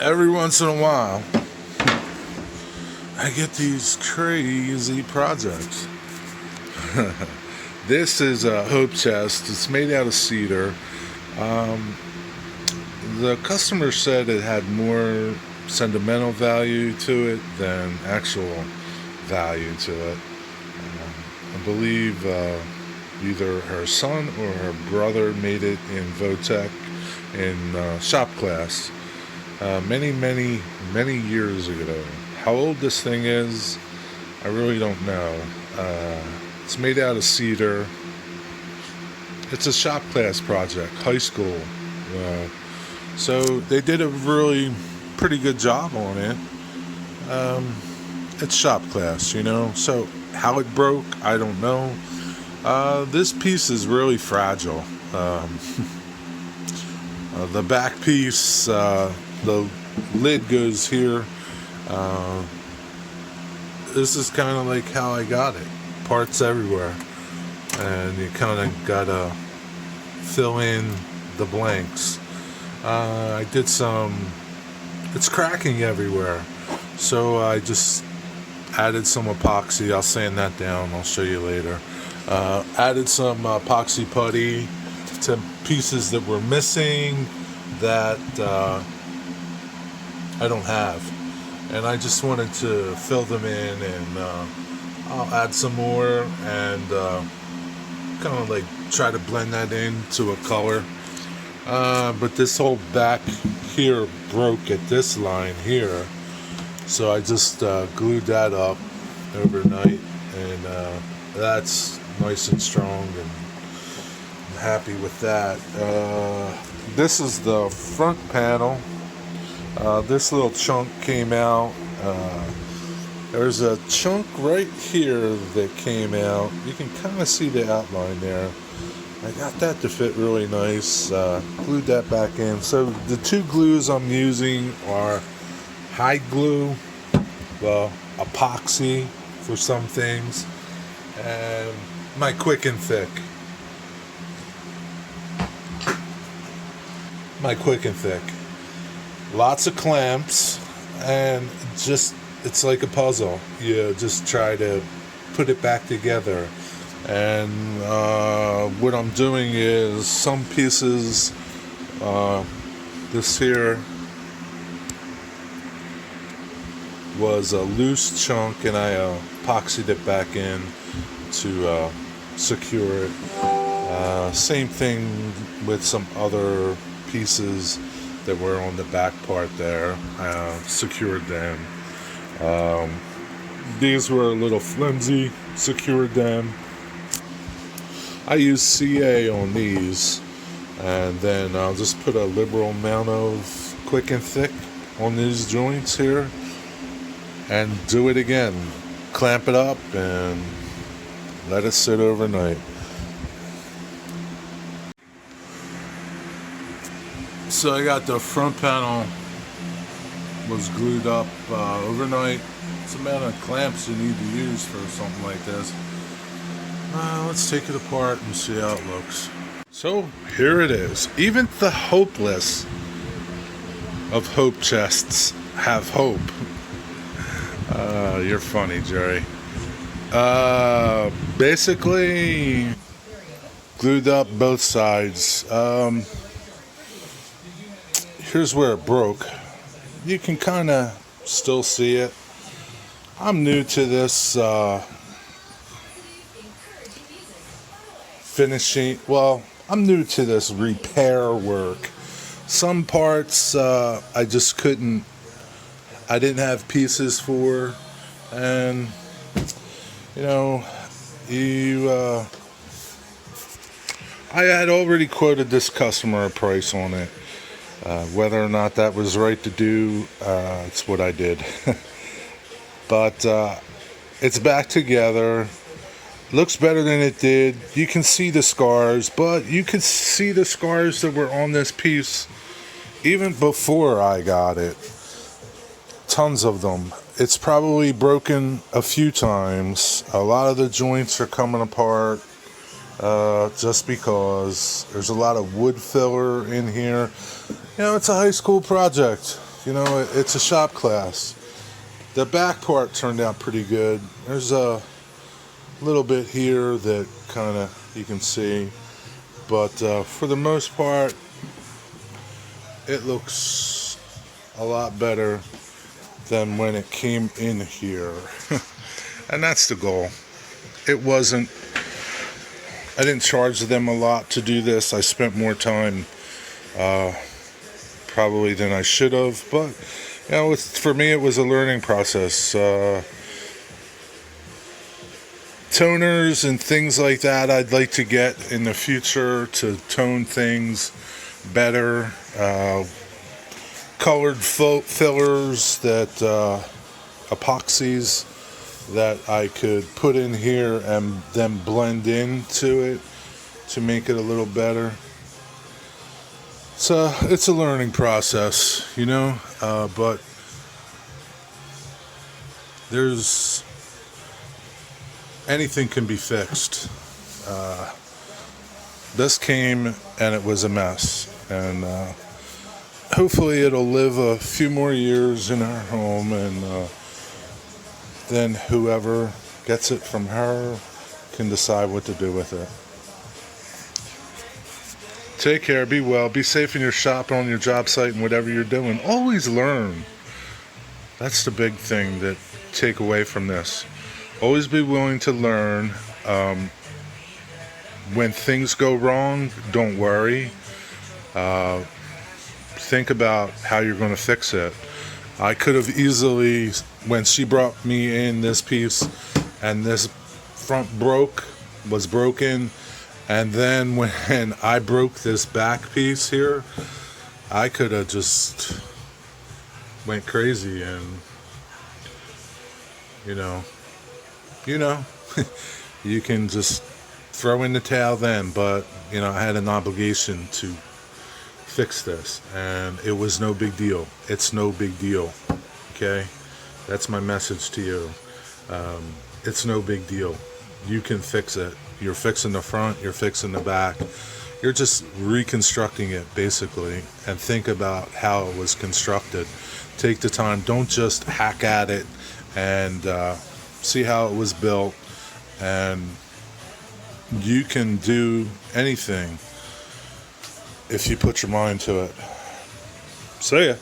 Every once in a while, I get these crazy projects. This is a hope chest. It's made out of cedar. Um, the customer said it had more sentimental value to it than actual value to it. I believe either her son or her brother made it in Votech in shop class many years ago. How old this thing is, I really don't know. It's made out of cedar. It's a shop class project, high school. Uh, so they did a really pretty good job on it. Um, it's shop class, you know. So how it broke, I don't know. This piece is really fragile. The back piece, the lid goes here. Uh, this is kind of like how I got it. Parts everywhere. And you kind of gotta fill in the blanks. I did it's cracking everywhere. So I just added some epoxy. I'll sand that down. I'll show you later. Added some epoxy putty to pieces that were missing that I don't have. And I just wanted to fill them in, and I'll add some more and kind of like try to blend that into a color. But this whole back here broke at this line here, so I just glued that up overnight, and that's nice and strong, and I'm happy with that. This is the front panel. This little chunk came out. There's a chunk right here that came out. You can kind of see the outline there. I got that to fit really nice. Glued that back in. So the two glues I'm using are hide glue, well, epoxy for some things, and my quick and thick. Lots of clamps, and just it's like a puzzle. You just try to put it back together. And what I'm doing is some pieces, this here was a loose chunk, and I epoxied it back in to secure it. Same thing with some other pieces that were on the back part there. Secured them. These were a little flimsy, secured them. I use CA on these, and then I'll just put a liberal amount of quick and thick on these joints here, and do it again. Clamp it up and let it sit overnight. So I got the front panel was glued up overnight. It's the amount of clamps you need to use for something like this. Let's take it apart and see how it looks. So here it is. Even the hopeless of hope chests have hope. You're funny, Jerry. Basically glued up both sides. Here's where it broke. You can kind of still see it. I'm new to this finishing. Well, I'm new to this repair work. Some parts I just couldn't. I didn't have pieces for, and I had already quoted this customer a price on it. Whether or not that was right to do, it's what I did. But it's back together. Looks better than it did. You can see the scars, but you can see the scars that were on this piece even before I got it. Tons of them. It's probably broken a few times. A lot of the joints are coming apart just because there's a lot of wood filler in here. It's a high school project. it's a shop class. The back part turned out pretty good. There's a little bit here that kind of you can see, but for the most part, it looks a lot better than when it came in here. And that's the goal. I didn't charge them a lot to do this. I spent more time probably than I should have, but for me it was a learning process. Toners and things like that I'd like to get in the future to tone things better. Colored fillers that epoxies that I could put in here and then blend into it to make it a little better. So it's a learning process, but anything can be fixed. This came and it was a mess, and hopefully it'll live a few more years in our home, and then whoever gets it from her can decide what to do with it. Take care, be well, be safe in your shop, on your job site, and whatever you're doing. Always learn. That's the big thing that take away from this. Always be willing to learn. When things go wrong, don't worry. Think about how you're going to fix it. I could have easily, when she brought me in this piece and this front was broken, and then when I broke this back piece here, I could have just went crazy and, you can just throw in the towel then, but, I had an obligation to fix this, and it was no big deal. It's no big deal. Okay, that's my message to you. It's no big deal. You can fix it. You're fixing the front, you're fixing the back, you're just reconstructing it basically, and think about how it was constructed. Take the time, don't just hack at it, and see how it was built. And you can do anything if you put your mind to it. See ya.